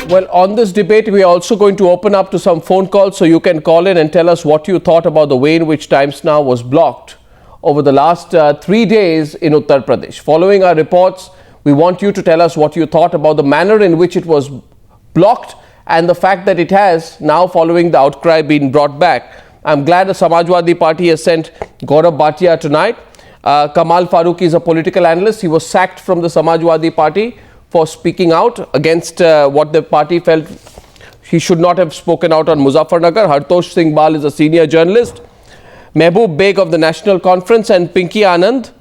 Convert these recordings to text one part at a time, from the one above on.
Well, on this debate, we are also going to open up to some phone calls, so you can call in and tell us what you thought about the way in which Times Now was blocked over the last 3 days in Uttar Pradesh. Following our reports, we want you to tell us what you thought about the manner in which it was blocked and the fact that it has now, following the outcry, been brought back. I'm glad the Samajwadi Party has sent Gaurav Bhatia tonight. Kamal Faruqui is a political analyst. He was sacked from the Samajwadi Party for speaking out against what the party felt he should not have spoken out on Muzaffarnagar. Hartosh Singh Bal is a senior journalist. Mehboob Beig of the National Conference and Pinky Anand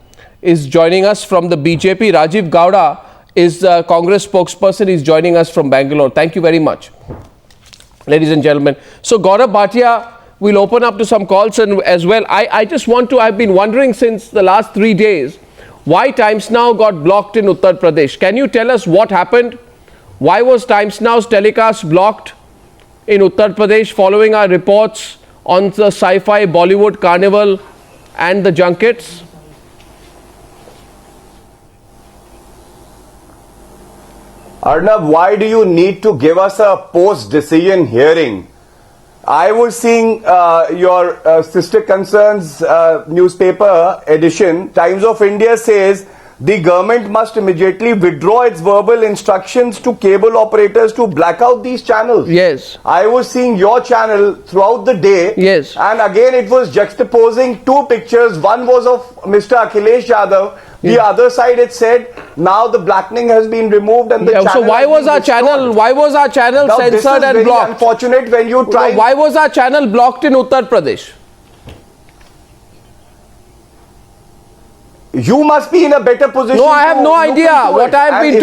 is joining us from the BJP. Rajeev Gowda is the Congress spokesperson. He's joining us from Bangalore. Thank you very much, ladies and gentlemen. So Gaurav Bhatia, we'll open up to some calls and as well. I've been wondering since the last 3 days, why Times Now got blocked in Uttar Pradesh. Can you tell us what happened? Why was Times Now's telecast blocked in Uttar Pradesh following our reports on the sci-fi Bollywood carnival and the junkets? Arnab, why do you need to give us a post-decision hearing? I was seeing your sister concern's newspaper edition. Times of India says the government must immediately withdraw its verbal instructions to cable operators to black out these channels. Yes. I was seeing your channel throughout the day. Yes. And again it was juxtaposing two pictures. One was of Mr. Akhilesh Yadav. The other side it said now the blackening has been removed and the channel. So why was our channel now, censored and blocked? Unfortunate when you try. Why was our channel blocked in Uttar Pradesh? You must be in a better position. No, I have no idea. What I have been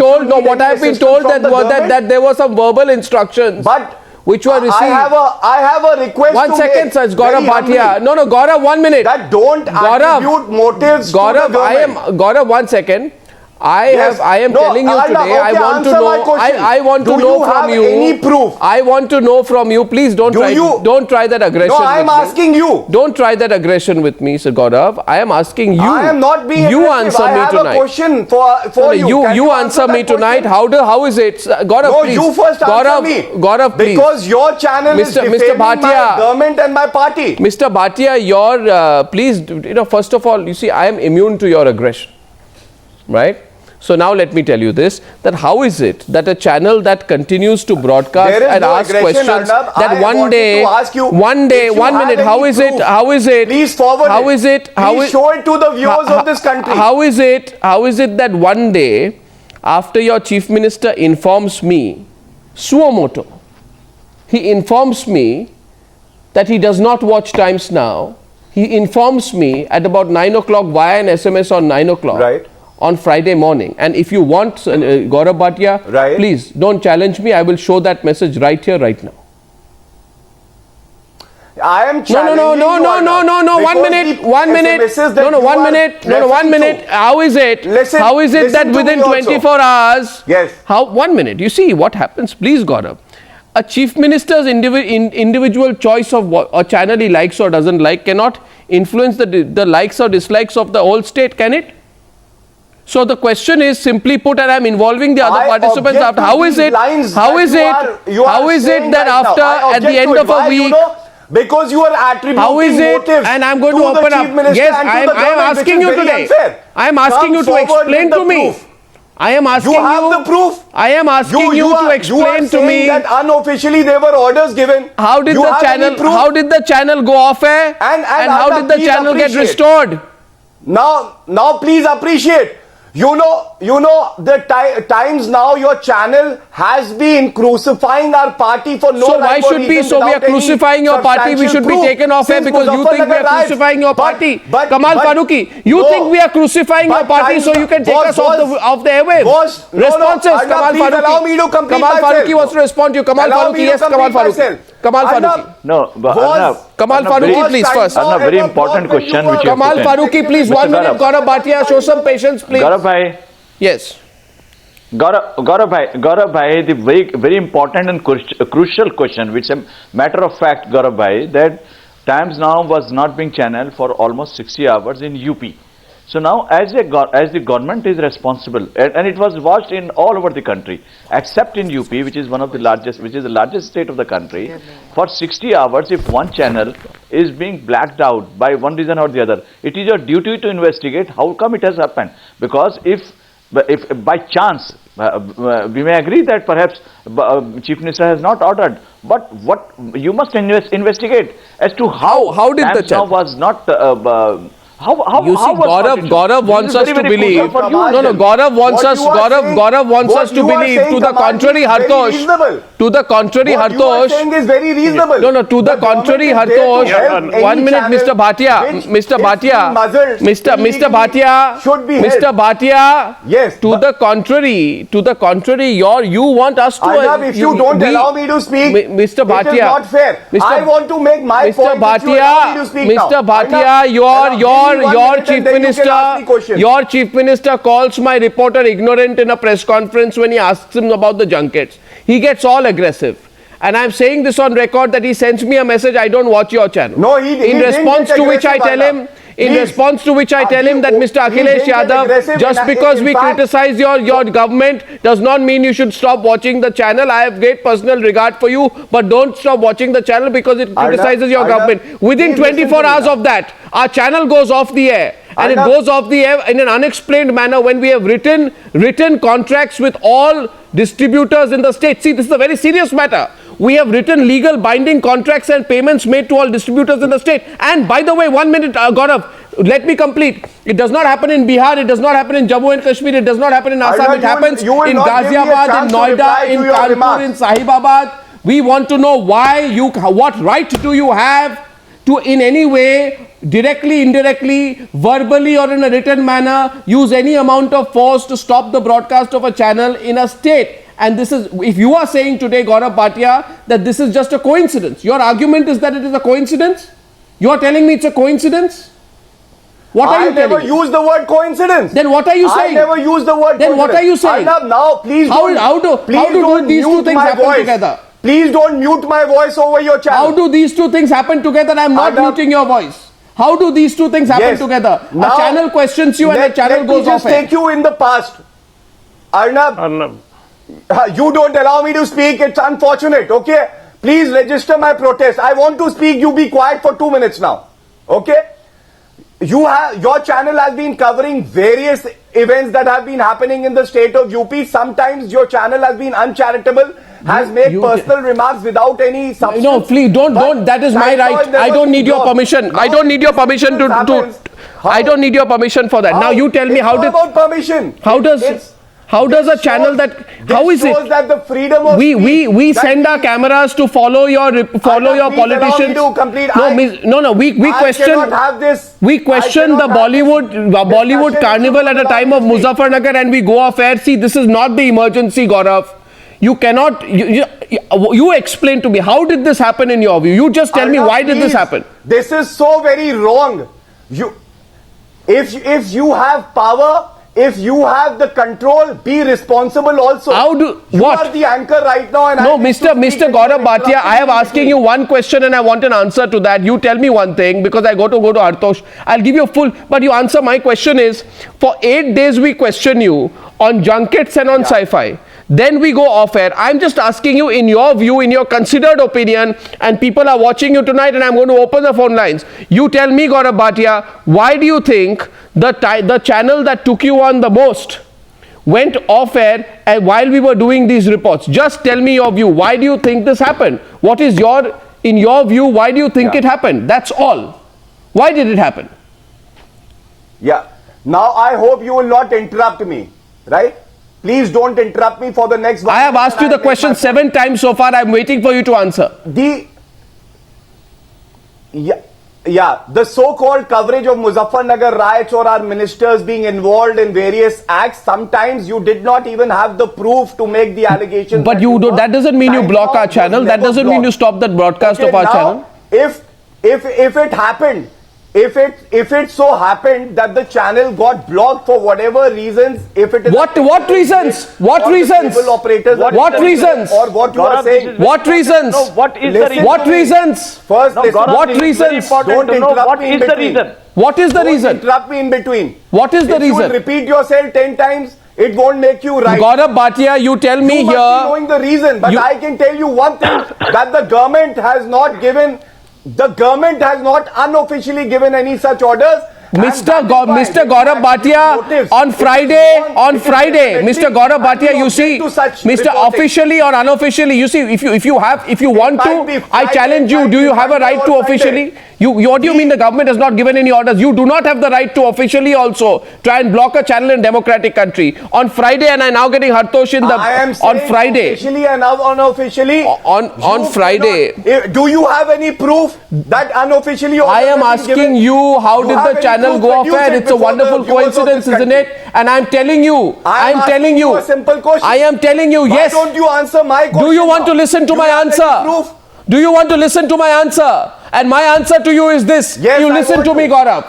told, that there were some verbal instructions. But which were received. I have a request. 1 second, sir. Gaurav Bhatia. No, Gaurav, 1 minute. That don't attribute motives to the government. Gaurav, 1 second. I am telling you today. Okay, I want to know. I want to know from you. Any proof? I want to know from you. Please don't try that aggression. No, I am asking you. Don't try that aggression with me, Sir Gaurav. I am asking you. I am not being You aggressive. answer me tonight. I have a question for you. You answer me tonight. How is it, Gaurav? No, please. you first answer me. Gaurav, please. Because your channel is defaming my government and my party. Mr. Bhatia, please. First of all, you see, I am immune to your aggression, right? So now let me tell you this, that how is it that a channel that continues to broadcast and ask questions, that one day, 1 minute, how is it, please forward please show it to the viewers of this country. How is it that one day, after your chief minister informs me, suo moto, he informs me that he does not watch Times Now, he informs me at about 9 o'clock via an SMS on 9 o'clock. Right. On Friday morning, and if you want, Gaurav Bhatia, please don't challenge me. I will show that message right here, right now. I am challenging No. 1 minute. No, 1 minute. How is it that within 24 hours? Yes. 1 minute. You see what happens, please, Gaurav. A chief minister's individual choice of what a channel he likes or doesn't like cannot influence the likes or dislikes of the whole state, can it? So the question is simply put, and I'm involving the other participants after. How is it that after at the end of a week? Because you are attributing motives. And I'm going to open up. Yes, I am asking you today. I am asking you to explain to me. I am asking you. You have the proof. I am asking you to explain to me that unofficially there were orders given. How did the channel go off air? And how did the channel get restored? Now please appreciate. You know the Times Now, your channel has been crucifying our party for no rhyme or reason. So we are crucifying your party. We should be taken off air because you think we are crucifying your party. Kamal Faruqui, you think we are crucifying your party so you can take us off the airwaves? Responses, Kamal Faruqui. Kamal Faruqui wants to respond to you. Kamal Faruqui, yes, Kamal Faruqui. Kamal Faruqui. No, but Arnab, Kamal Faruqui, please first. Arnab, very important question which you have Kamal Faruqui, please, 1 minute. Gaurav Bhatia, show some patience, please. Gaurav bhai. Yes. Gaurav bhai, the very important and crucial question, which is a matter of fact, Gaurav bhai, that Times Now was not being channeled for almost 60 hours in UP. So now, as the government is responsible, and it was watched in all over the country, except in UP, which is the largest state of the country, for 60 hours, if one channel is being blacked out by one reason or the other, it is your duty to investigate how come it has happened. Because if by chance, we may agree that perhaps Chief Minister has not ordered, but what you must investigate as to how did the channel was not. You see, Gaurav wants us to believe. Gaurav wants us to believe. To the contrary, Hartosh. To the contrary, Hartosh. What you are saying is very reasonable. To the contrary, Hartosh. 1 minute, Mr. Bhatia. Mr. Bhatia. Yes. To the contrary, you want us to. Arnab, if you don't allow me to speak, Mr. Bhatia, it is not fair. I want to make my point. Mr. Bhatia, your chief minister calls my reporter ignorant in a press conference when he asks him about the junkets. He gets all aggressive. And I'm saying this on record that he sends me a message, I don't watch your channel. No, in response to which I tell him that Mr. Akhilesh Yadav, just because we criticize your government does not mean you should stop watching the channel. I have great personal regard for you, but don't stop watching the channel because it criticizes your government. Within 24 hours of that, our channel goes off the air. And it goes off the air in an unexplained manner when we have written contracts with all distributors in the state. See, this is a very serious matter. We have written legal binding contracts and payments made to all distributors in the state. And by the way, 1 minute, Gaurav, let me complete. It does not happen in Bihar, it does not happen in Jammu and Kashmir, it does not happen in Assam. It happens in Ghaziabad, in Noida, in Kanpur, in Sahibabad. We want to know what right do you have to in any way, directly, indirectly, verbally or in a written manner, use any amount of force to stop the broadcast of a channel in a state. And this is, if you are saying today, Gaurav Bhatia, that this is just a coincidence, your argument is that it is a coincidence? You are telling me it's a coincidence? What are you telling me? I never used the word coincidence. Then what are you saying? I never used the word then coincidence. What are you saying? Arnab, now please how do these two things happen together? Please don't mute my voice over your channel. How do these two things happen together? I am not muting your voice. How do these two things happen together? Now, a channel questions you and a channel goes off. Let me just take you in the past. Arnab, you don't allow me to speak. It's unfortunate, okay? Please register my protest. I want to speak. You be quiet for 2 minutes now, okay? Your channel has been covering various events that have been happening in the state of UP. Sometimes your channel has been uncharitable, has made personal remarks without any substance. No, please don't. That is my right. I don't need your permission. I don't need your permission I don't need your permission for that. Now you tell me how about permission. How does a channel that? How is it? That the freedom of we send our cameras to follow your politicians. We question the Bollywood carnival at a time of Muzaffarnagar and we go off air. See, this is not the emergency, Gaurav. You cannot. You explain to me, how did this happen in your view? You just tell me, why did this happen? This is so very wrong. If you have power, if you have the control, be responsible also. You are the anchor right now. And no, Mr. Gaurav Bhatia, I am asking you one question and I want an answer to that. You tell me one thing because I go to Hartosh. I'll give you a full, but you answer my question is, for 8 days we question you on junkets and on sci-fi. Then we go off air. I'm just asking you, in your view, in your considered opinion, and people are watching you tonight and I'm going to open the phone lines. You tell me, Gaurav Bhatia, why do you think the channel that took you on the most went off air while we were doing these reports? Just tell me your view. Why do you think this happened? What is in your view, why do you think it happened? That's all. Why did it happen? Yeah. Now I hope you will not interrupt me, right? Please don't interrupt me for the next one. I have asked you the question 7 times so far. I'm waiting for you to answer. The so-called coverage of Muzaffarnagar riots or our ministers being involved in various acts, sometimes you did not even have the proof to make the allegations. But that doesn't mean you block our channel. That doesn't mean you stop the broadcast of our channel. If it happened, if it so happened that the channel got blocked for whatever reasons, if it is what reasons? What reasons? Operators, what reasons? Or what you are saying? What reasons? No, what is the Listen, reason? What reasons? First, listen. What It is very reasons? important Don't to know interrupt what me in is the between. reason. What is the Don't reason? interrupt me in between. What is the If you reason? will repeat yourself 10 times, it won't make you right. Gaurav Bhatia, you tell me You must be here. knowing the reason, but I can tell you one thing, that the government has not unofficially given any such orders. Mr. Gaurav Bhatia, on Friday, Mr. Gaurav Bhatia, you see, Mr. Officially or unofficially, you see, if you want to, I challenge you. Do you have a right to officially? What do you mean the government has not given any orders? You do not have the right to officially also try and block a channel in democratic country. On Friday, and I'm now getting Hartosh on Friday. Officially and unofficially. On Friday. Do you have any proof that unofficially? I am asking you, how did the channel go off air? It's a wonderful coincidence, isn't it? And I'm telling you, I am telling you a simple question. I am telling you, yes. Why don't you answer my question? Do you want to listen to my answer? Do you want to listen to my answer? And my answer to you is this. Yes, you listen to me, Gaurav.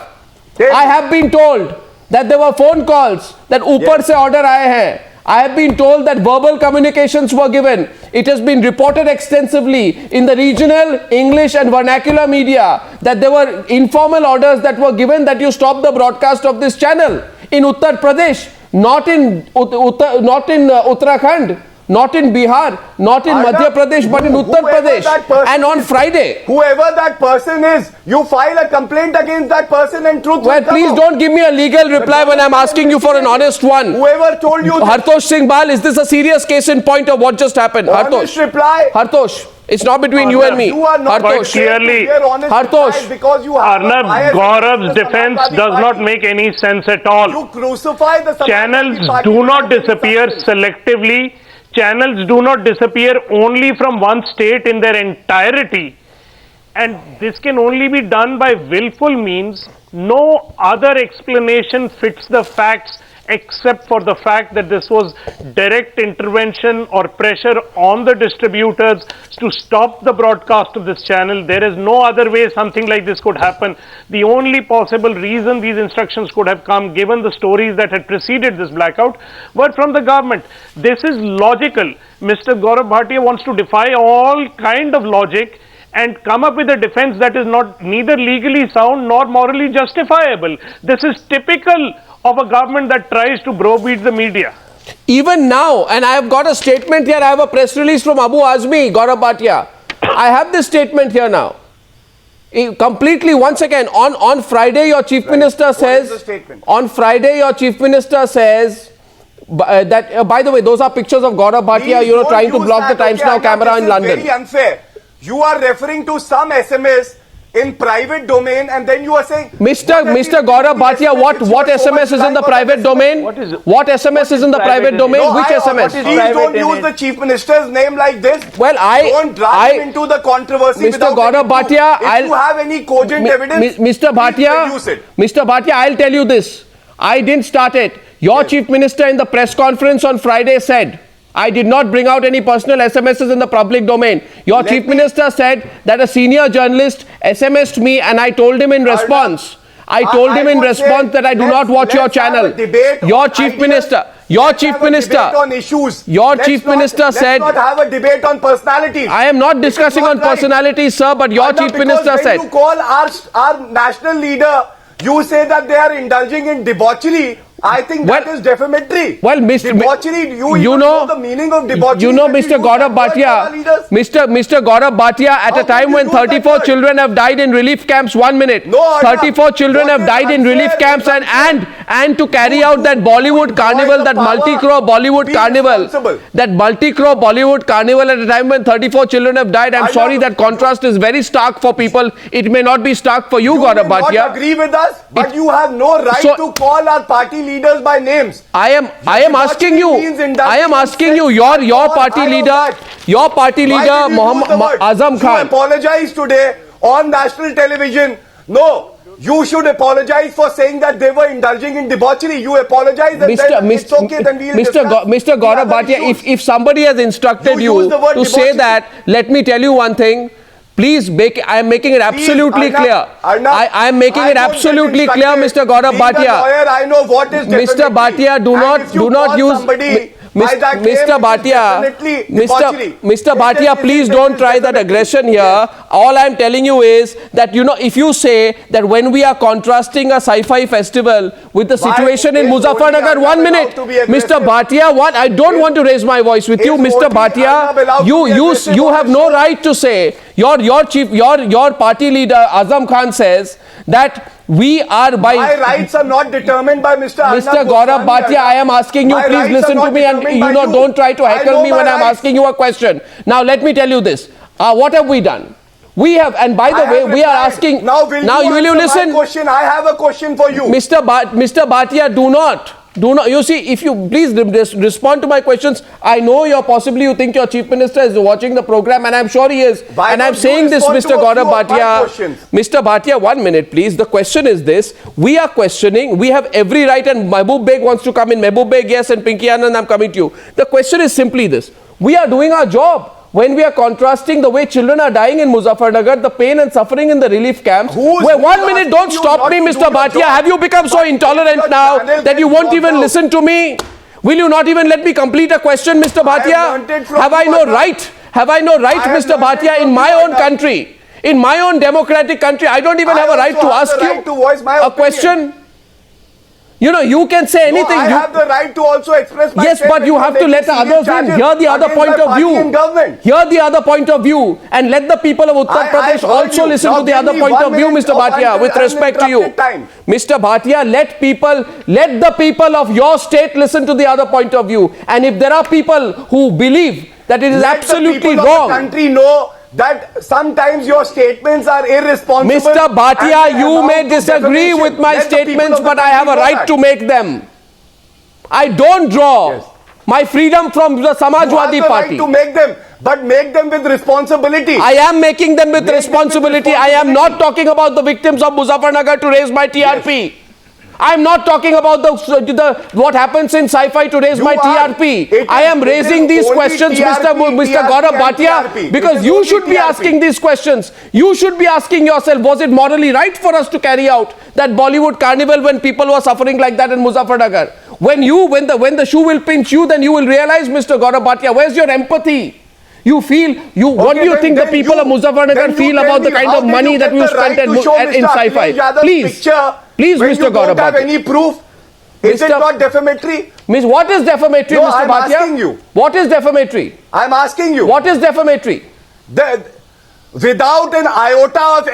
I have been told that there were phone calls that upar se order aaye hain. I have been told that verbal communications were given. It has been reported extensively in the regional, English and vernacular media that there were informal orders that were given that you stop the broadcast of this channel in Uttar Pradesh, not in Uttarakhand, not in Bihar, not in Madhya Pradesh, but in Uttar Pradesh. And on Friday, whoever that person is, you file a complaint against that person and truth will come please out. don't give me a legal reply when I'm asking you for an honest one. Whoever told you Hartosh Singh Bal, is this a serious case in point of what just happened? honest reply. Hartosh, it's not between you and me. You are not Hartosh, clearly, Hartosh, because you have Arnab, Gaurav's defense does not make any sense at all. You crucify the Channels Samajwadi Party do not for disappear such things. selectively. Channels do not disappear only from one state in their entirety. And this can only be done by willful means. No other explanation fits the facts except for the fact that this was direct intervention or pressure on the distributors to stop the broadcast of this channel. There is no other way something like this could happen. The only possible reason these instructions could have come, given the stories that had preceded this blackout, were from the government. This is logical. Mr. Gaurav Bhatia wants to defy all kind of logic and come up with a defense that is neither legally sound nor morally justifiable. This is typical of a government that tries to browbeat the media. even now, and I have got a statement here, I have a press release from Abu Azmi, Gaurav Bhatia. I have this statement here now. Completely, once again, on Friday, your Chief Minister says, on Friday, your Chief Minister says, that, by the way, those are pictures of Gaurav Bhatia, trying to block the Times Now camera in London. Very unfair. You are referring to some SMS in private domain, and then you are saying, Mr. Gaurav Bhatia, what SMS is in the private domain? What SMS is in the private domain? Which SMS? Please don't use the Chief Minister's name like this. Well, don't drag him into the controversy. Mr. Gaurav Bhatia, if you have any cogent evidence, Mr. Bhatia, I'll tell you this. I didn't start it. Your Chief Minister in the press conference on Friday said, I did not bring out any personal SMSs in the public domain. Your Chief Minister said that a senior journalist SMSed me and I told him in response. I told him in response that I do not watch your channel. Your Chief Minister said, let's not have a debate on personalities. I am not discussing on personalities, sir, but your Chief Minister said. When you call our national leader, you say that they are indulging in debauchery. I think that is defamatory. Well, debauchery, you know the meaning of debauchery. You know, Mr. Gaurav Bhatia, Mr. Gaurav Bhatia, at a time when 34 children have died in relief camps, 1 minute. 34 children have died in relief camps, and to carry out that Bollywood carnival, that multi-crore Bollywood carnival, at a time when 34 children have died. I'm sorry, that contrast is very stark for people. It may not be stark for you, Gaurav Bhatia. You may not agree with us, but you have no right to call our party leaders by names. I am asking you, your party leader, Muhammad Azam Khan. You apologize today on national television. No, you should apologize for saying that they were indulging in debauchery. You apologize and then it's okay, then we'll Mr. Gaurav Bhatia, if somebody has instructed you to say that, let me tell you one thing. Please, I am making it absolutely clear. Arnab, I am making it absolutely clear, Mr. Gaurav Bhatia. Lawyer, I know what is Mr. Bhatia, do not use. Mr. Bhatia, Mr. Bhatia, please don't try that aggression here. All I'm telling you is that, if you say that when we are contrasting a sci-fi festival with the situation in Muzaffarnagar, 1 minute, Mr. Bhatia, I don't want to raise my voice with you, Mr. Bhatia. You have no right to say. Your party leader Azam Khan says that we are by... My rights are not determined by Mr. Gaurav Bhatia, I am asking you, please listen to me and don't try to heckle me when I am asking you a question. Now let me tell you this. What have we done? We have, and by the way, we are asking... Now will you listen? Question? I have a question for you. Mr. Bhatia, do not. You see, if you please respond to my questions. I know you think your Chief Minister is watching the program, and I'm sure he is. And I'm saying this, Mr. Gaurav Bhatia. Mr. Bhatia, 1 minute, please. The question is this. We are questioning. We have every right, and Mehboob Beig wants to come in. Mehboob Beig, yes, and Pinky Anand, I'm coming to you. The question is simply this. We are doing our job. When we are contrasting the way children are dying in Muzaffarnagar, the pain and suffering in the relief camps. Wait, 1 minute, don't stop me, Mr. Bhatia. Have you become so intolerant now that you won't even listen to me? Will you not even let me complete a question, Mr. Bhatia? Have I no right? Have I no right, Mr. Bhatia, in my own country, in my own democratic country? I don't even have a right to ask you a question. You can say anything. I have the right to also express my Yes, but you have to let others in. Hear the other point of view. Hear the other point of view. And let the people of Uttar Pradesh also listen to the other point of view, Mr. Bhatia, with respect to you. Mr. Bhatia, let the people of your state listen to the other point of view. And if there are people who believe that it is absolutely wrong. Let the country know that sometimes your statements are irresponsible. Mr. Bhatia, you may disagree with my statements, but I have a right to make them. I don't draw my freedom from the Samajwadi Party. You have the right to make them, but make them with responsibility. I am making them with responsibility. I am not talking about the victims of Muzaffarnagar to raise my TRP. I am not talking about what happens in sci-fi to raise my TRP. I am raising these questions, Mr. Gaurav Bhatia, because you should be asking these questions. You should be asking yourself, was it morally right for us to carry out that Bollywood carnival when people were suffering like that in Muzaffarnagar? When the shoe will pinch you, then you will realize, Mr. Gaurav Bhatia, where's your empathy? What do you think the people of Muzaffarnagar feel about the kind of money that we spent in sci-fi? Please, Mr. Gaurav Bhatia. Have any proof? Is it not defamatory? Miss, what is defamatory, Mr. Bhatia? I'm asking you. What is defamatory? I'm asking you. What is defamatory? Without an iota of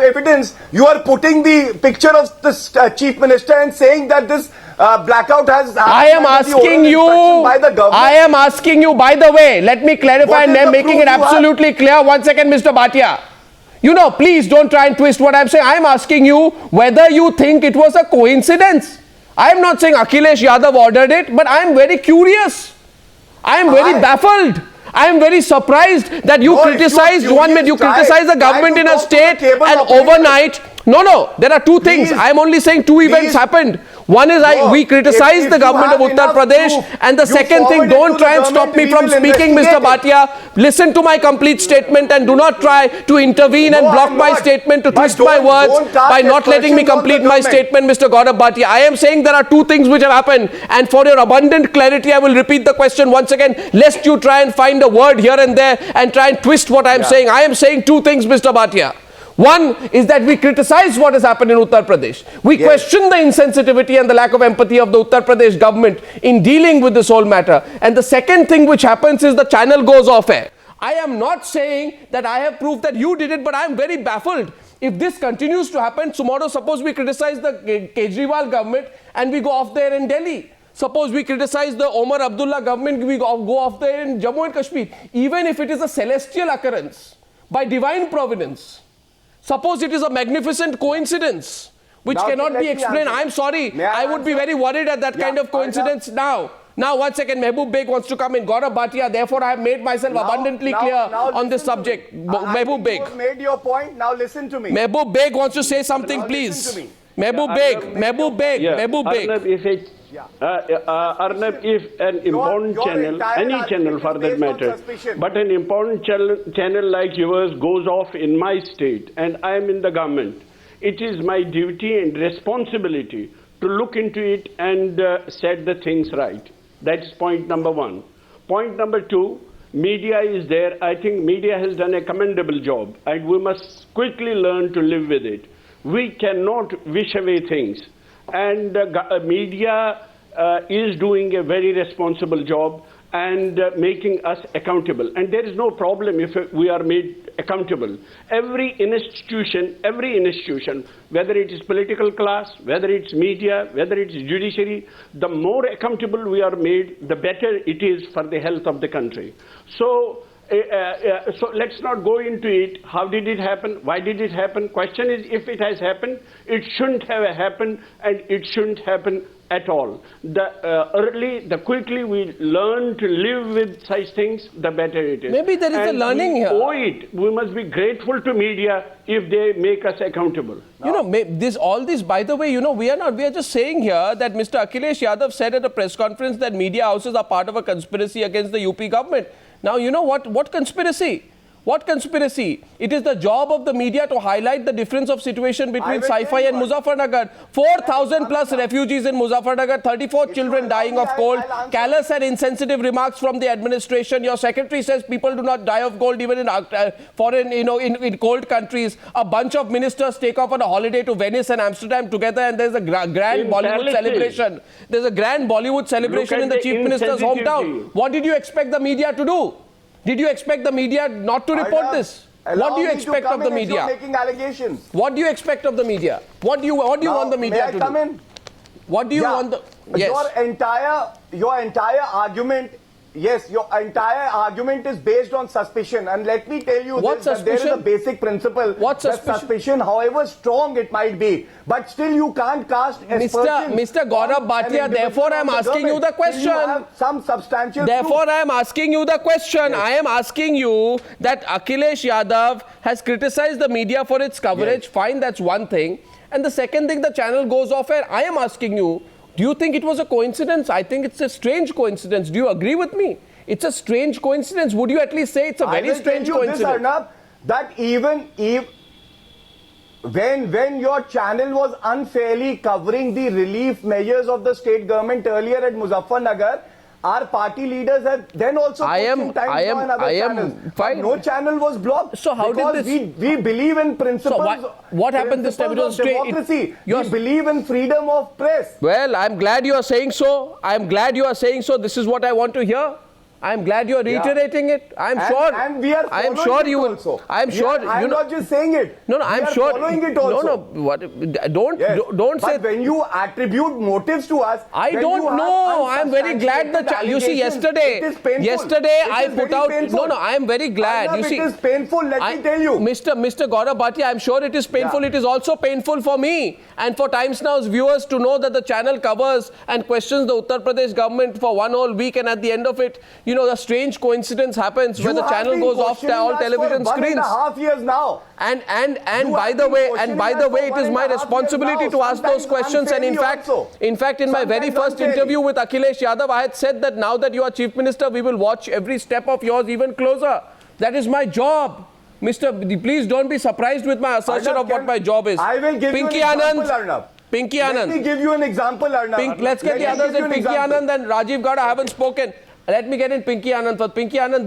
evidence, you are putting the picture of the Chief Minister and saying that this blackout has happened. I am asking you, by the way, let me clarify and I'm making it absolutely clear. 1 second, Mr. Bhatia. Please don't try and twist what I'm saying. I'm asking you whether you think it was a coincidence. I'm not saying Akhilesh Yadav ordered it, but I'm very curious. I'm very baffled. I am very surprised that you criticized the government in a state and overnight. No, there are two things. I am only saying two events happened. One is we criticized the government of Uttar Pradesh, and the second thing, don't try and stop me from speaking, Mr. Bhatia. Listen to my complete statement and do not try to intervene and block my statement, to twist my words by not letting me complete my statement, Mr. Gaurav Bhatia. I am saying there are two things which have happened, and for your abundant clarity, I will repeat the question once again, lest you try and find a word here and there and try and twist what I am saying. I am saying two things, Mr. Bhatia. One is that we criticize what has happened in Uttar Pradesh. We question the insensitivity and the lack of empathy of the Uttar Pradesh government in dealing with this whole matter. And the second thing which happens is the channel goes off air. I am not saying that I have proof that you did it, but I am very baffled. If this continues to happen, tomorrow suppose we criticize the Kejriwal government and we go off there in Delhi. Suppose we criticize the Omar Abdullah government, we go off there in Jammu and Kashmir. Even if it is a celestial occurrence by divine providence, suppose it is a magnificent coincidence which cannot be explained. I'm sorry. I would be very worried at that kind of coincidence now. Now, 1 second. Mehboob Beig wants to come in. Gaurav Bhatia. Therefore, I have made myself abundantly clear on this subject. Mehboob Beig. You have made your point. Now listen to me. Mehboob Beig wants to say something, please. Mehboob Beig. Mehboob Beig. Mehboob Beig. Arnab, if I Arnab, if an important channel, any channel for that matter, but an important channel like yours goes off in my state and I am in the government, it is my duty and responsibility to look into it and set the things right. That's point number one. Point number two, media is there. I think media has done a commendable job and we must quickly learn to live with it. We cannot wish away things. And media is doing a very responsible job and making us accountable. And there is no problem if we are made accountable. Every institution, whether it is political class, whether it's media, whether it's judiciary, the more accountable we are made, the better it is for the health of the country. So let's not go into it. How did it happen? Why did it happen? Question is, if it has happened, it shouldn't have happened, and it shouldn't happen at all. The quickly we learn to live with such things, the better it is. Maybe there is a learning here. We must be grateful to media if they make us accountable. You know, all this, by the way, we are just saying here that Mr. Akhilesh Yadav said at a press conference that media houses are part of a conspiracy against the UP government. Now, you know what conspiracy? What conspiracy? It is the job of the media to highlight the difference of situation between Sci-Fi and Muzaffarnagar. 4,000 plus refugees in Muzaffarnagar, 34 children dying of cold, callous and insensitive remarks from the administration. Your secretary says people do not die of cold even in foreign, in cold countries. A bunch of ministers take off on a holiday to Venice and Amsterdam together, and there's a grand Bollywood celebration. There's a grand Bollywood celebration in the Chief Minister's hometown. What did you expect the media to do? Did you expect the media not to report this? What do you expect of the media? Making allegations. What do you expect of the media? What do you want the media to do? What do you want the... Yes. Your entire argument, your entire argument is based on suspicion. And let me tell you that there is a basic principle. What suspicion? That suspicion, however strong it might be, but still you can't cast aspersions. Mr. Gaurav Bhatia, therefore I am asking you the question. You have some substantial Therefore proof. I am asking you the question. Yes. I am asking you that Akhilesh Yadav has criticized the media for its coverage. Yes. Fine, that's one thing. And the second thing, the channel goes off air. I am asking you, do you think it was a coincidence? I think it's a strange coincidence. Do you agree with me? It's a strange coincidence. Would you at least say it's a very strange coincidence? I will tell you this, Arnab, that even if when your channel was unfairly covering the relief measures of the state government earlier at Muzaffarnagar, our party leaders have then also put some time on other channels. Fine. No channel was blocked. So how did this? We believe in principles. So what happened this time? It was democracy. We believe in freedom of press. Well, I'm glad you are saying so. I'm glad you are saying so. This is what I want to hear. I'm glad you are reiterating it. I'm sure. And we are I'm sure you will. Also. I'm sure. I'm not just saying it. No, I'm sure. Following it also. No. What? Don't say. But when you attribute motives to us, I don't know. I'm very glad that you see yesterday. Yesterday I put out. No. I am very glad. You see, it is painful. Let me tell you, Mr. Gaurav Bhatia. I'm sure it is painful. It is also painful for me and for Times Now's viewers to know that the channel covers and questions the Uttar Pradesh government for one whole week, and at the end of it, the strange coincidence happens when the channel goes off all television screens. 1.5 years now. And by the way, it is my responsibility to ask those questions. And in fact, in my very first interview with Akhilesh Yadav, I had said that now that you are Chief Minister, we will watch every step of yours even closer. That is my job. Please don't be surprised with my assertion of what my job is. I will give you an example, Arnab. Pinky Anand. Let me give you an example, Arnab. Let's get the others in. Pinky Anand and Rajeev Gowda haven't spoken. Let me get in Pinky Anand first. Pinky Anand,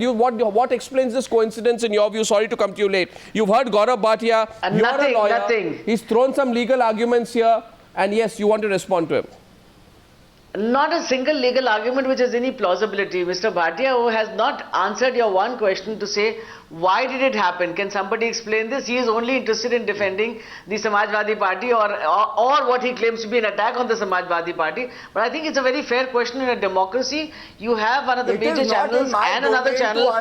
what explains this coincidence in your view? Sorry to come to you late. You've heard Gaurav Bhatia. You're a lawyer. Nothing. He's thrown some legal arguments here. And yes, you want to respond to him. Not a single legal argument which has any plausibility. Mr. Bhatia, who has not answered your one question to say, why did it happen? Can somebody explain this? He is only interested in defending the Samajwadi Party or what he claims to be an attack on the Samajwadi Party. But I think it's a very fair question in a democracy. You have one of the major channels and another channel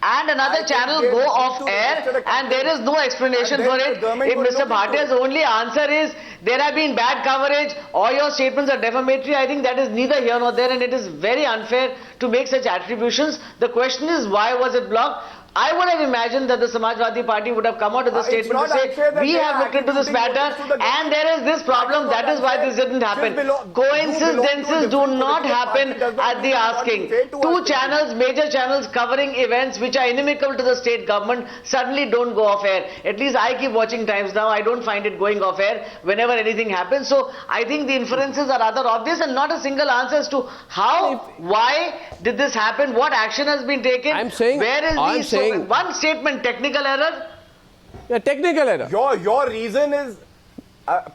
and another channel go off air, and there is no explanation for it. If Mr. Bhatia's only answer is there have been bad coverage or your statements are defamatory, I think that is neither here nor there, and it is very unfair to make such attributions. The question is, why was it blocked? I would have imagined that the Samajwadi Party would have come out with a statement to say, we have looked into this matter and there is this problem, that is why this didn't happen. Coincidences do not happen at the asking. Two channels, major channels covering events which are inimical to the state government suddenly don't go off air. At least I keep watching Times Now. I don't find it going off air whenever anything happens. So I think the inferences are rather obvious and not a single answer as to how, why did this happen, what action has been taken, I'm saying, where is the one statement, technical error? Yeah, technical error. Your reason is,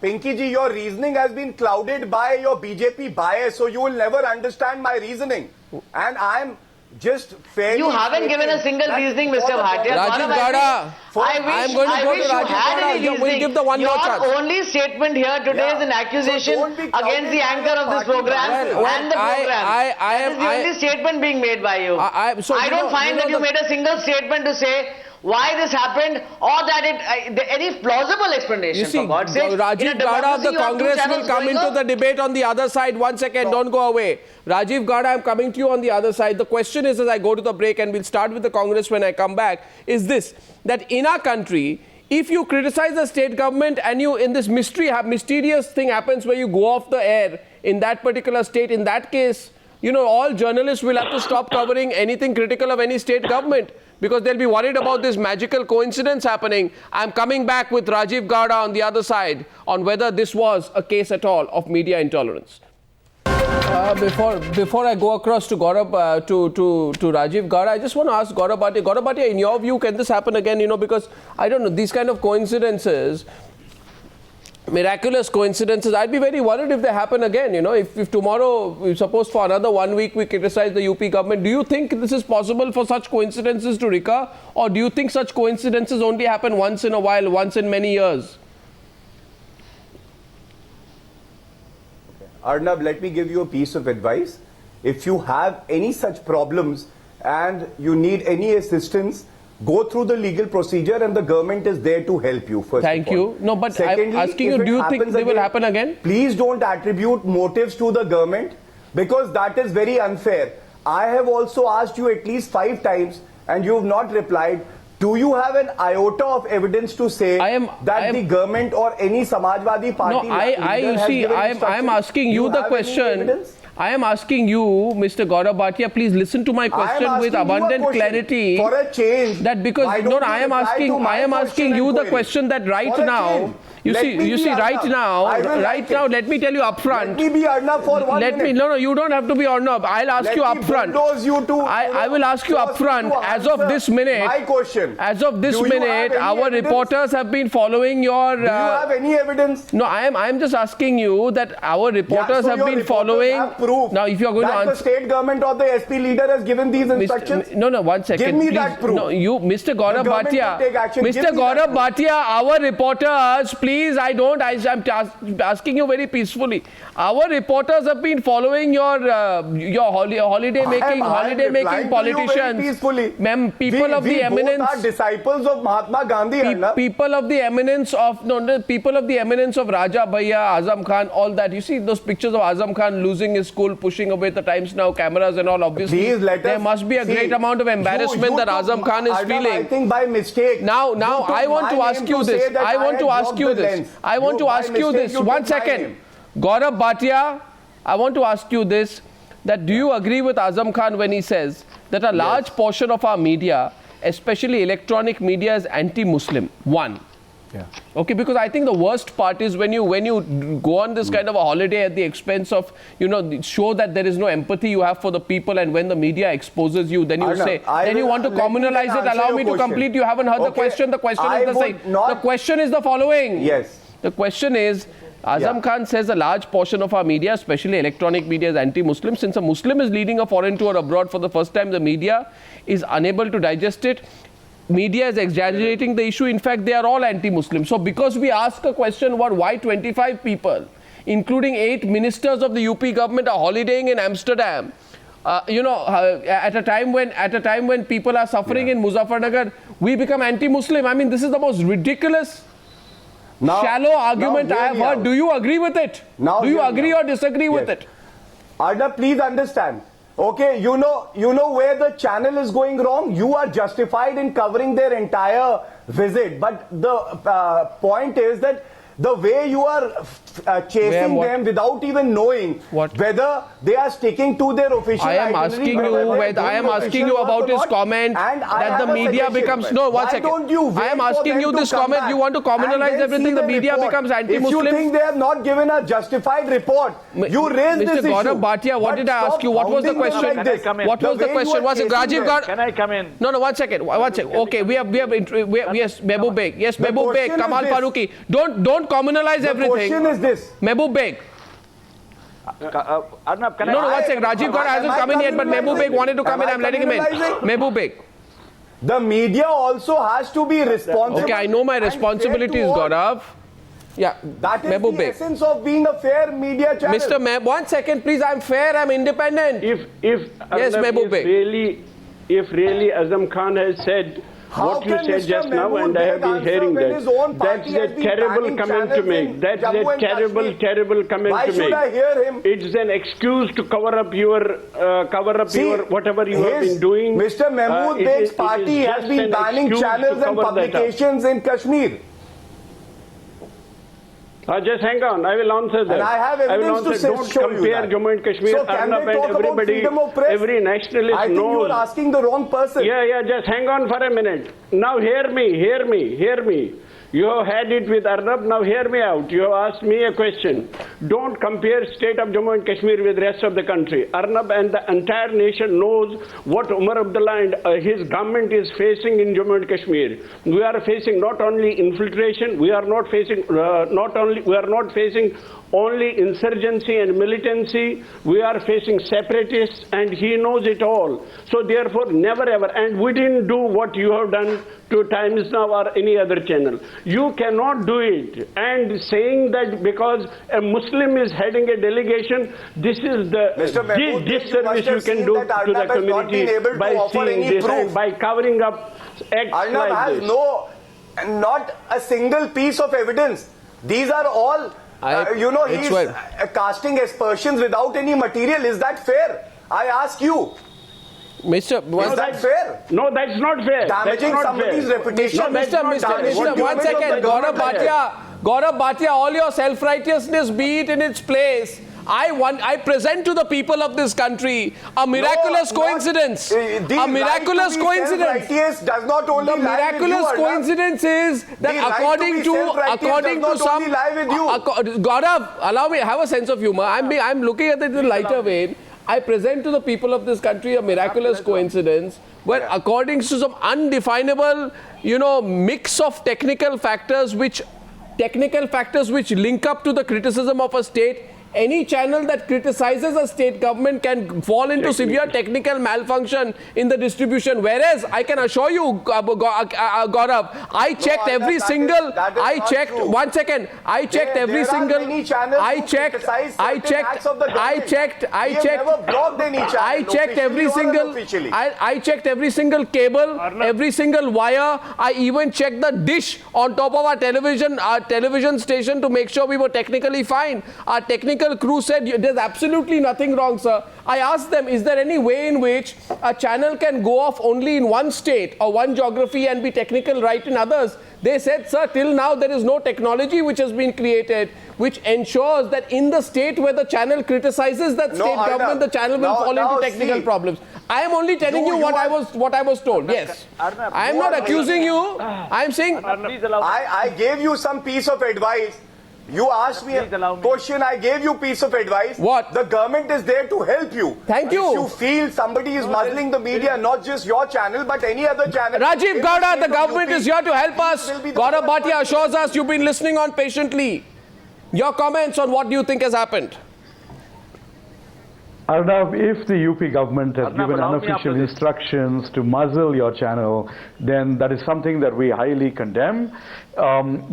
Pinky ji, your reasoning has been clouded by your BJP bias, so you will never understand my reasoning. And I'm just fairly... You haven't given a single reasoning, Mr. Bhatia. Rajeev Gowda, I'm going to go to Rajeev Gowda. We'll give the one more chance. Your only statement here today is an accusation against the anchor of this program and the program. That is the only statement being made by you. I don't find that you made a single statement to say why this happened or that any plausible explanation. You see, for God's sake. Rajeev Gowda of the Congress will come into the debate on the other side. 1 second, don't go away. Rajeev Gowda, I'm coming to you on the other side. The question is, as I go to the break, and we'll start with the Congress when I come back, is this, that in our country, if you criticize the state government and you, in this mysterious thing happens where you go off the air in that particular state, in that case, you know, all journalists will have to stop covering anything critical of any state government, because they'll be worried about this magical coincidence happening. I'm coming back with Rajeev Gowda on the other side on whether this was a case at all of media intolerance. Before I go across to Gaurav, to Rajeev Gowda, I just want to ask Gaurav Bhatia. Gaurav Bhatia, in your view, can this happen again? You know, because I don't know, these kind of coincidences, miraculous coincidences, I'd be very worried if they happen again. You know, if tomorrow, suppose for another 1 week we criticize the UP government, do you think this is possible for such coincidences to recur, or do you think such coincidences only happen once in a while, once in many years? Arnab, let me give you a piece of advice. If you have any such problems and you need any assistance, go through the legal procedure and the government is there to help you. First Thank you. No, but secondly, I'm asking you, do you think they will happen again? Please don't attribute motives to the government, because that is very unfair. I have also asked you at least 5 times and you have not replied. Do you have an iota of evidence to say that the government or any Samajwadi party? No, I am asking you the question. I am asking you, Mr. Gaurav Bhatia, please listen to my question with abundant clarity. For a change. That because I am asking you the question that right now. You see, right now, let me tell you upfront. Let me be Arnab for 1 minute. No, you don't have to be Arnab. I'll ask you upfront. I will ask you upfront. As of this minute, my question. As of this minute, our reporters have been following your. Do you have any evidence? No, I am just asking you that our reporters have been following. Now, if you are going to answer, the state government or the SP leader has given these instructions. No, 1 second. Give me please. that proof. No, you, Mr. Gaurav Bhatia. Mr. Gaurav Bhatia, our reporters, please, I'm asking you very peacefully. Our reporters have been following your holiday making politicians. People of the eminence. Both are disciples of Mahatma Gandhi. People of the eminence of Raja Bhaiya, Azam Khan, all that. You see those pictures of Azam Khan losing his cool, pushing away the Times Now cameras and all. Obviously, there must be a great amount of embarrassment that Azam Khan is feeling. I think by mistake. Now, I want to ask you this. I want to ask you this. 1 second. Gaurav Bhatia, I want to ask you this, that do you agree with Azam Khan when he says that a large portion of our media, especially electronic media, is anti-Muslim? One. Yeah. Okay, because I think the worst part is when you go on this kind of a holiday at the expense of, show that there is no empathy you have for the people, and when the media exposes you, then you you want to communalize it. Allow me to complete. You haven't heard the question. The question is the same. The question is the following. Yes. The question is, Azam Khan says a large portion of our media, especially electronic media, is anti-Muslim. Since a Muslim is leading a foreign tour abroad for the first time, the media is unable to digest it. Media is exaggerating the issue. In fact, they are all anti-Muslim. So because we ask a question about why 25 people, including 8 ministers of the UP government, are holidaying in Amsterdam, at a time when people are suffering in Muzaffarnagar, we become anti-Muslim. I mean, this is the most ridiculous, shallow argument I have heard. Do you agree with it? Do you agree or disagree with it? Arnab, please understand. Okay, you know where the channel is going wrong? You are justified in covering their entire visit. But the point is that the way you are chasing them without even knowing whether they are sticking to their official itinerary. I am asking you about his comment that the media becomes... No, one second. I am asking you this comment. You want to communalize everything, the media becomes anti-Muslim? If you think they have not given a justified report, you raise this issue. Mr. Gaurav Bhatia, what did I ask you? What was the question? What was the question? Rajeev Gowda... Can I come in? No, one second. Okay, we have yes, Mehboob Beig. Yes, Mehboob Beig, Kamal Faruqui. Don't communalize everything. The question is this. Mehboob Beig. Arnab, can No, one second. Rajeev Gowda hasn't come in yet, but Mehboob Beig wanted to come in. I'm letting him in. Mehboob Beig. The media also has to be responsible. Okay, I know my responsibilities, Gaurav. Yeah, that is Mehboob the Beig. essence of being a fair media channel. Mr. Mehboob, 1 second, please. I'm fair. I'm independent. If Yes, Mehboob Beig. if really Azam Khan has said what you said just now, and I have been hearing that, that's a terrible comment to make. That's a terrible comment to make. Why should I hear him? It's an excuse to cover up your whatever you have been doing. Mr. Mehboob Beig's party has been banning channels and publications in Kashmir. Just hang on, I will answer that. And I have evidence to don't show compare you Jammu and Kashmir, so can Arnab, they talk and everybody, about press? every nationalist knows. I think you are asking the wrong person. Yeah, just hang on for a minute. Now hear me. You have had it with Arnab, now hear me out. You have asked me a question. Don't compare state of Jammu and Kashmir with the rest of the country. Arnab and the entire nation knows what Umar Abdullah and his government is facing in Jammu and Kashmir. We are facing not only infiltration, we are not facing only insurgency and militancy, we are facing separatists, and he knows it all. So therefore, never ever, and we didn't do what you have done to Times Now or any other channel. You cannot do it. And saying that because a Muslim is heading a delegation, this is the disservice you can do to the community by saying this and by covering up acts Arnab like has this. not a single piece of evidence. These are all, he's casting aspersions without any material. Is that fair? I ask you. Is that fair? No, that's not fair. Damaging somebody's reputation. Mr. 1 second. Gaurav Bhatia, all your self-righteousness, be it in its place. I present to the people of this country a miraculous coincidence. A miraculous coincidence. Does not only the miraculous coincidence is that according to some Gaurav, allow me, have a sense of humor. I'm looking at it in a lighter vein. I present to the people of this country a miraculous coincidence where according to some undefinable, mix of technical factors which link up to the criticism of a state, any channel that criticizes a state government can fall into severe technical malfunction in the distribution. Whereas I can assure you, Gaurav, I checked every single. I checked. 1 second. I checked every single. I checked every single cable, every single wire. I even checked the dish on top of our television station to make sure we were technically fine. Our technical crew said there's absolutely nothing wrong, sir. I asked them, is there any way in which a channel can go off only in one state or one geography and be technical right in others? They said, sir, till now there is no technology which has been created which ensures that in the state where the channel criticizes that state government, the channel will fall into technical problems. I am only telling you what I was told. Yes. I am not accusing you. I am saying I gave you some piece of advice. You asked me a question, I gave you a piece of advice. What? The government is there to help you. Thank you. If you feel somebody is muzzling the media, not just your channel, but any other channel. Rajeev Gowda, the government is here to help us. Gaurav Bhatia assures us you've been listening on patiently. Your comments on what do you think has happened? Arnab, if the UP government has given unofficial instructions to muzzle your channel, then that is something that we highly condemn.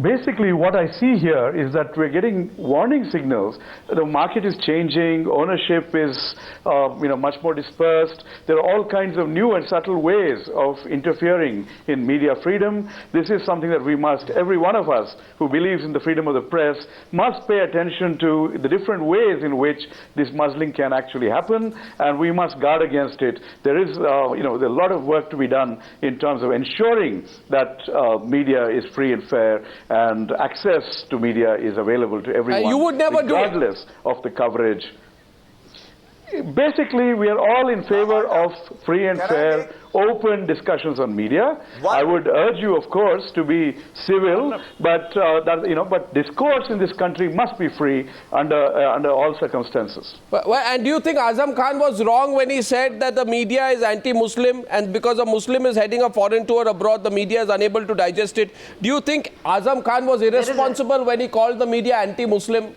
basically what I see here is that we're getting warning signals. The market is changing, ownership is much more dispersed. There are all kinds of new and subtle ways of interfering in media freedom. This is something that we must, every one of us who believes in the freedom of the press, must pay attention to the different ways in which this muzzling can actually happen, and we must guard against it. There is there's a lot of work to be done in terms of ensuring that media is free and fair, and access to media is available to everyone, you would never regardless of the coverage. Basically, we are all in favor of free and fair, open discussions on media. I would urge you, of course, to be civil, but but discourse in this country must be free under all circumstances. And do you think Azam Khan was wrong when he said that the media is anti-Muslim, and because a Muslim is heading a foreign tour abroad, the media is unable to digest it? Do you think Azam Khan was irresponsible when he called the media anti-Muslim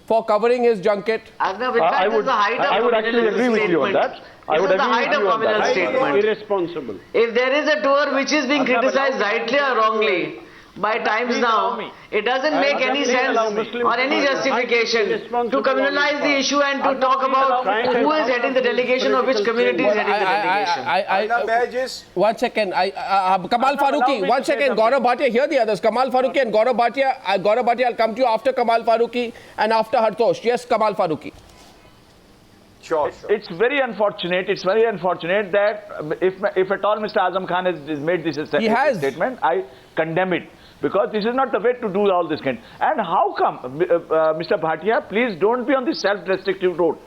for covering his junket? Arnab, in fact, I would actually agree with you on that. I would agree with you on that. Statement. Irresponsible. If there is a tour which is being criticized rightly or wrongly by Times Now, it doesn't make any sense or any justification to communalize the issue and to talk about who is heading the delegation or which community is heading the delegation. One second. Kamal Faruqui, one second. Gaurav Bhatia, hear the others. Kamal Faruqui and Gaurav Bhatia. Gaurav Bhatia, I'll come to you after Kamal Faruqui and after Hartosh. Yes, Kamal Faruqui. Sure. It's very unfortunate. It's very unfortunate that if at all Mr. Azam Khan has made this statement, I condemn it. Because this is not the way to do all this kind. And how come, Mr. Bhatia, please don't be on the self-restrictive road.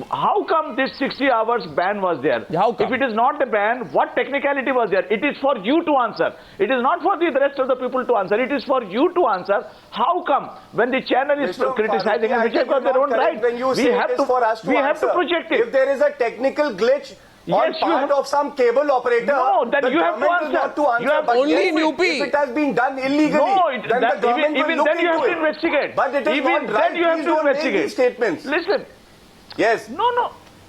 How come this 60 hours ban was there? How come? If it is not a ban, what technicality was there? It is for you to answer. It is not for the rest of the people to answer. It is for you to answer. How come when the channel is criticizing and which have got their own right, we have to project it. If there is a technical glitch on part of some cable operator, no, then you have to answer. You have only in UP. If it has been done illegally, no, then the government even will then you have to into it. investigate. But it is even not right. Then you have Please to don't make investigate. these statements. Listen. Yes. No,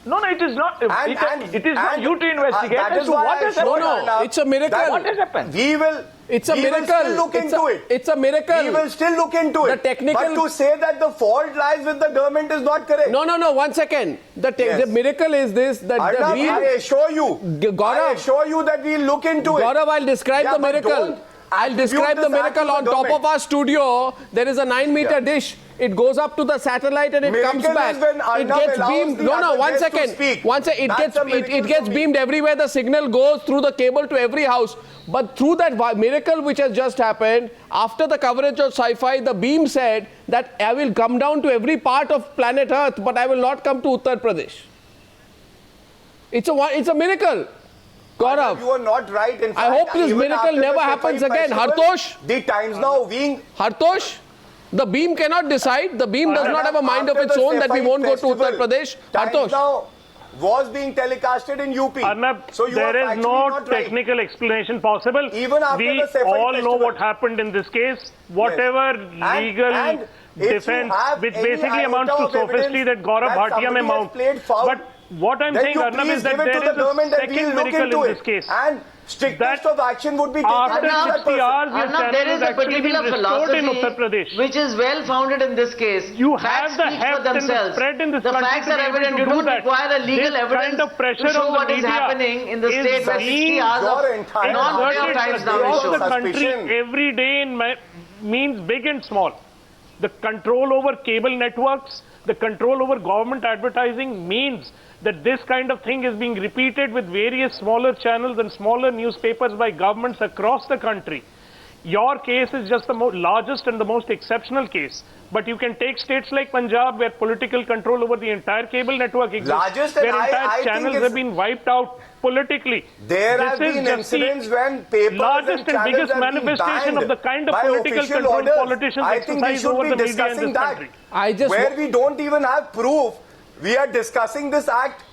it is not. It is not you to investigate. That is why what has happened. No, it's a miracle. What has happened? It's a miracle. We will still look into it. It's a miracle. We will still look into it. The technical. But to say that the fault lies with the government is not correct. No. 1 second. The miracle is this. That Arnab, I assure you. I assure you that we will look into it. Gaurav, I'll describe the miracle. I'll describe the miracle. On top of our studio, there is a 9-meter dish. It goes up to the satellite and it comes back. It gets beamed. No, 1 second. It gets beamed everywhere. The signal goes through the cable to every house. But through that miracle which has just happened, after the coverage of sci-fi, the beam said that I will come down to every part of planet Earth, but I will not come to Uttar Pradesh. It's a miracle. Gaurav, you are not right. In fact, I hope this miracle never happens again. Hartosh, the Times Now being... Hartosh, the beam cannot decide. The beam does not have a mind of its own that we won't go to Uttar Pradesh. Times Now was being telecasted in UP. Arnab, so there is no technical explanation possible. Even after we the all know what happened in this case. Whatever legal defense, which basically amounts to sophistry that Gaurav Bhatia may mount. But what I'm saying, Arnab, is that there is a second miracle in this case. And strictest of action would be taken after 60 hours, Arnab, there is a particular philosophy which is well founded in this case. You have the heft and the spread in this country. The facts are evident. You don't require a legal evidence to show what is happening in the state where 60 hours of non-paid Times Now is shown. The country every day means big and small. The control over cable networks, the control over government advertising means that this kind of thing is being repeated with various smaller channels and smaller newspapers by governments across the country. Your case is just the largest and the most exceptional case. But you can take states like Punjab where political control over the entire cable network exists, where entire channels have been wiped out politically. There have been incidents when papers largest and biggest manifestation of the kind of political control politicians exercise over the media in this country. Where we don't even have proof, we are discussing this act.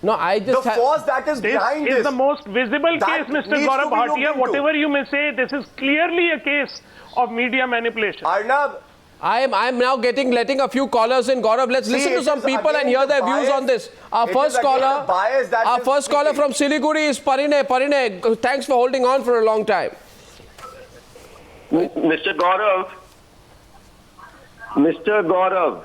No, the force that is behind this is the most visible case, Mr. Gaurav Bhatia. Whatever you may say, this is clearly a case of media manipulation. Arnab, I am now letting a few callers in. Gaurav, let's listen to some people and hear their views on this. Our first caller from Siliguri is Parinay. Parinay, thanks for holding on for a long time. Mr. Gaurav. Mr. Gaurav.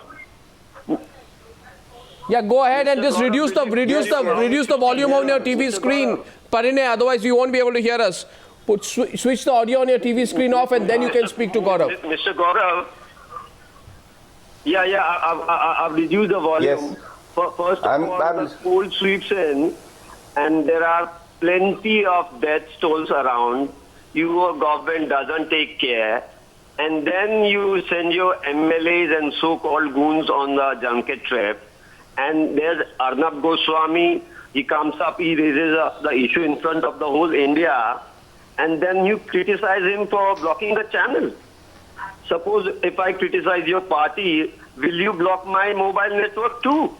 Yeah, go ahead and just reduce the volume on your TV screen, Parinay. Otherwise, you won't be able to hear us. Switch the audio on your TV screen off, and then you can speak to Gaurav. Mr. Gaurav. I've reduced the volume. Yes. First of all, the poll sweeps in, and there are plenty of death tolls around. Your government doesn't take care, and then you send your MLAs and so-called goons on the junket trip. And there's Arnab Goswami, he comes up, he raises the issue in front of the whole India, and then you criticize him for blocking the channel. Suppose if I criticize your party, will you block my mobile network too?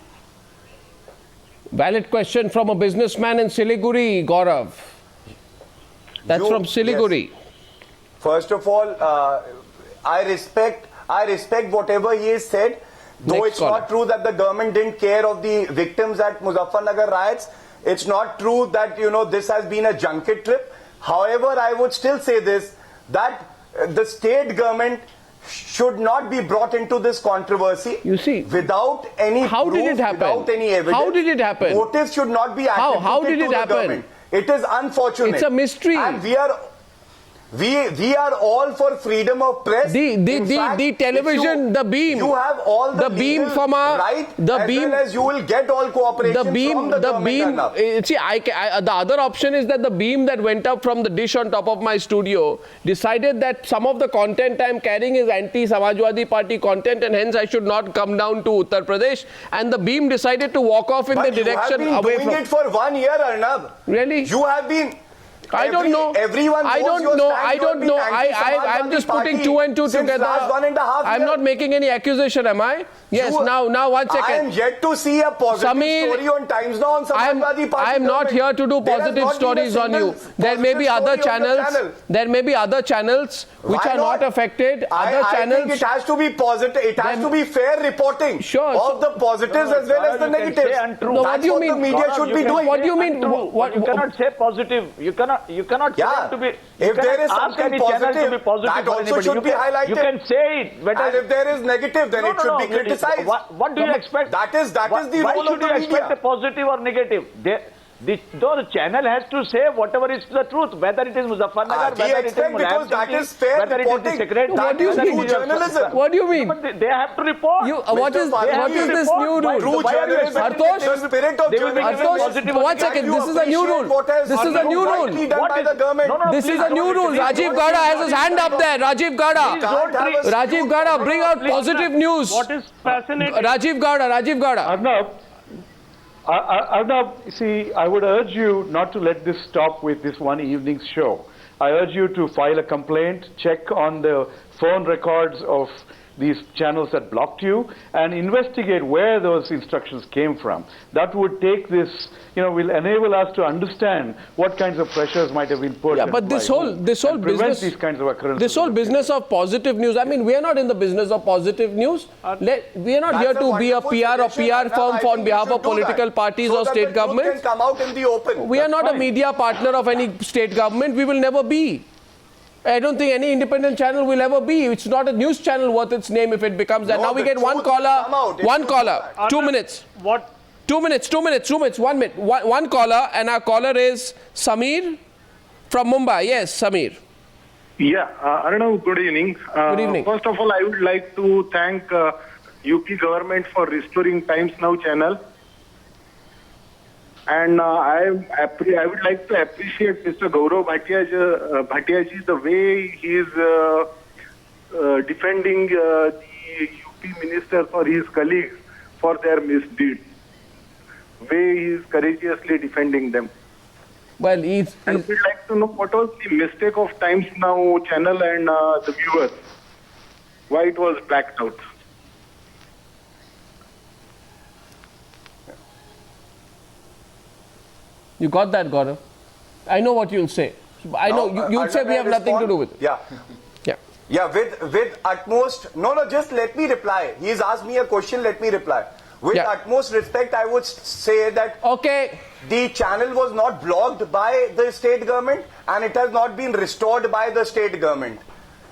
Valid question from a businessman in Siliguri, Gaurav. That's from Siliguri. Yes. First of all, I respect whatever he has said. Though it's not true that the government didn't care of the victims at Muzaffarnagar riots, it's not true that, this has been a junket trip. However, I would still say this, that the state government should not be brought into this controversy. You see, without any how proof, did it happen? without any evidence. How did it happen? Motives should not be attributed how did it to the happen? government. It is unfortunate. It's a mystery. And we are all for freedom of press. The television, the beam. You have all the beam from a right, the as beam. well as you will get all cooperation The beam, from the beam. See, the other option is that the beam that went up from the dish on top of my studio decided that some of the content I am carrying is anti-Samajwadi Party content, and hence I should not come down to Uttar Pradesh. And the beam decided to walk off in the direction away from. You have been doing it for 1 year, Arnab. Really? You have been. I don't know. Everyone I don't know. I'm just putting two and two together. I'm not making any accusation, am I? Yes. Now 1 second. I am yet to see a positive story on Times Now on Samajwadi Party. I am not here to do positive stories on you. There may be other channels. There may be other channels which are not affected. Other channels. I think it has to be positive. It has to be fair reporting of the positives as well as the negatives. What do you mean? The media should be doing. What do you mean? You cannot say positive. You cannot say to be. If there is ask something any channel to be positive that for also anybody. should be highlighted. You can say it. And if there is negative, then it should be criticized. What do you expect? That is the role of the media. Why should you expect a positive or negative? The channel has to say whatever is the truth, whether it is Muzaffarnagar, whether it is because that is fair whether reporting. It is the secret, what do you mean? Journalism. What do you mean? They have to report. What is this new rule? True journalism. Hartosh, the spirit of Hartosh, 1 second. This is a new rule. This is a new rule. This is a new rule. Rajeev Gowda has his hand up there. Rajeev Gowda, bring out positive news. What is fascinating? Rajeev Gowda. Arnab, see, I would urge you not to let this stop with this one evening's show. I urge you to file a complaint, check on the phone records of these channels that blocked you, and investigate where those instructions came from. That would take this, will enable us to understand what kinds of pressures might have been put. Yeah, but this whole business, these kinds of occurrences. This whole business of positive news. I mean, we are not in the business of positive news. We are not here to be a PR firm on behalf of political parties or state governments. Come out in the open. We are not a media partner of any state government. We will never be. I don't think any independent channel will ever be. It's not a news channel worth its name if it becomes that. Now we get one caller. 2 minutes. What? 2 minutes. 1 minute. One caller, and our caller is Samir from Mumbai. Yes, Samir. Yeah, Arnab, good evening. Good evening. First of all, I would like to thank UP government for restoring Times Now channel. And I would like to appreciate Mr. Gaurav Bhatia the way he is defending the UP ministers or his colleagues for their misdeeds. Way he is courageously defending them. Well, and we'd like to know what was the mistake of Times Now channel and the viewers. Why it was blacked out. You got that, Gaurav? I know what you'll say. I know you'll say we have nothing to do with it. Yeah, with utmost... No, just let me reply. He's asked me a question, let me reply. With utmost respect, I would say that the channel was not blocked by the state government and it has not been restored by the state government.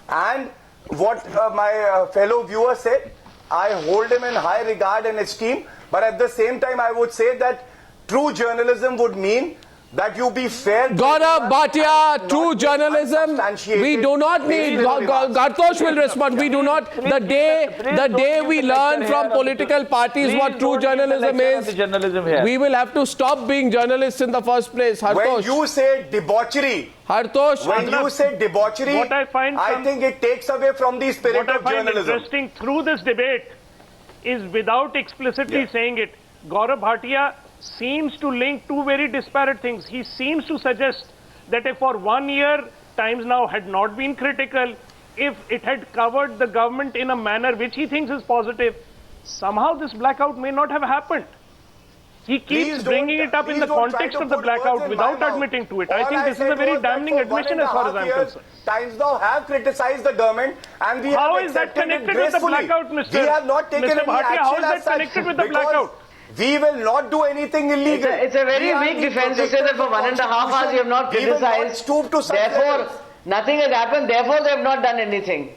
And what my fellow viewer said, I hold him in high regard and esteem. But at the same time, I would say that true journalism would mean that you be fair. Gaurav Bhatia, true journalism. We do not need. Hartosh will respond. We do not. The day we learn from political parties what true journalism is, we will have to stop being journalists in the first place. Hartosh. When you say debauchery, Hartosh, when you say debauchery, what I think it takes away from the spirit of journalism. What I find interesting through this debate is, without explicitly saying it, Gaurav Bhatia seems to link two very disparate things. He seems to suggest that if for 1 year Times Now had not been critical, if it had covered the government in a manner which he thinks is positive, somehow this blackout may not have happened. He keeps bringing it up in the context of the blackout without admitting to it. I think this is a very damning admission as far as I'm concerned. Times Now have criticized the government, and we how have is that accepted connected it with the gracefully. blackout, Mr. We have not taken any Bhatia, how is action that as such connected with the because blackout? we will not do anything illegal. It's a very weak defense to say that for 1.5 hours you have not criticized. We will not stoop to such therefore, levels. nothing has happened. Therefore, they have not done anything.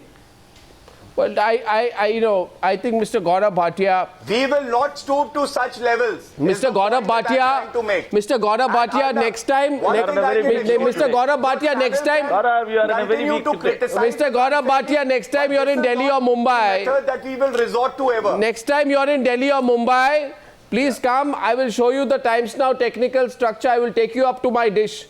well, I think Mr. Gaurav Bhatia. We will not stoop to such levels. Mr. Gaurav Bhatia, Mr. Gaurav Bhatia, next time, Mr. Gaurav Bhatia, next time, Gaurav, you are in a very weak Mr. Gaurav Bhatia, next time you're in Delhi or Mumbai, that we will resort to ever. next time you're in Delhi or Mumbai, please come. I will show you the Times Now technical structure. I will take you up to my dish,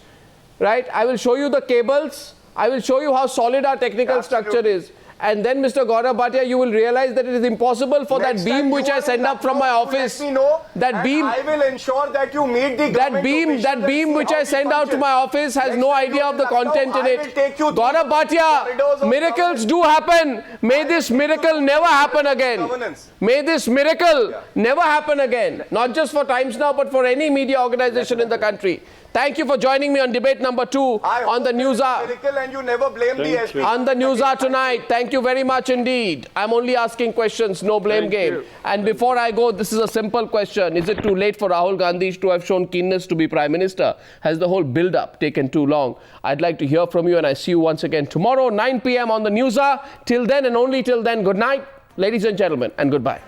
right? I will show you the cables. I will show you how solid our technical structure is. And then, Mr. Gaurav Bhatia, you will realize that it is impossible for that beam which I send up from my office. That beam, I will ensure that you meet the that beam which I send out to my office has no idea of the content in it. Gaurav Bhatia, miracles do happen. May this miracle never happen again. May this miracle never happen again. Not just for Times Now, but for any media organization in the country. Thank you for joining me on debate number 2 on the Newshour. And you never blame the SP. On the Newshour tonight. Thank you very much indeed. I'm only asking questions, no blame game. And before I go, this is a simple question. Is it too late for Rahul Gandhi to have shown keenness to be Prime Minister? Has the whole build-up taken too long? I'd like to hear from you, and I see you once again tomorrow, 9 p.m. on the Newshour. Till then and only till then, good night, ladies and gentlemen, and goodbye.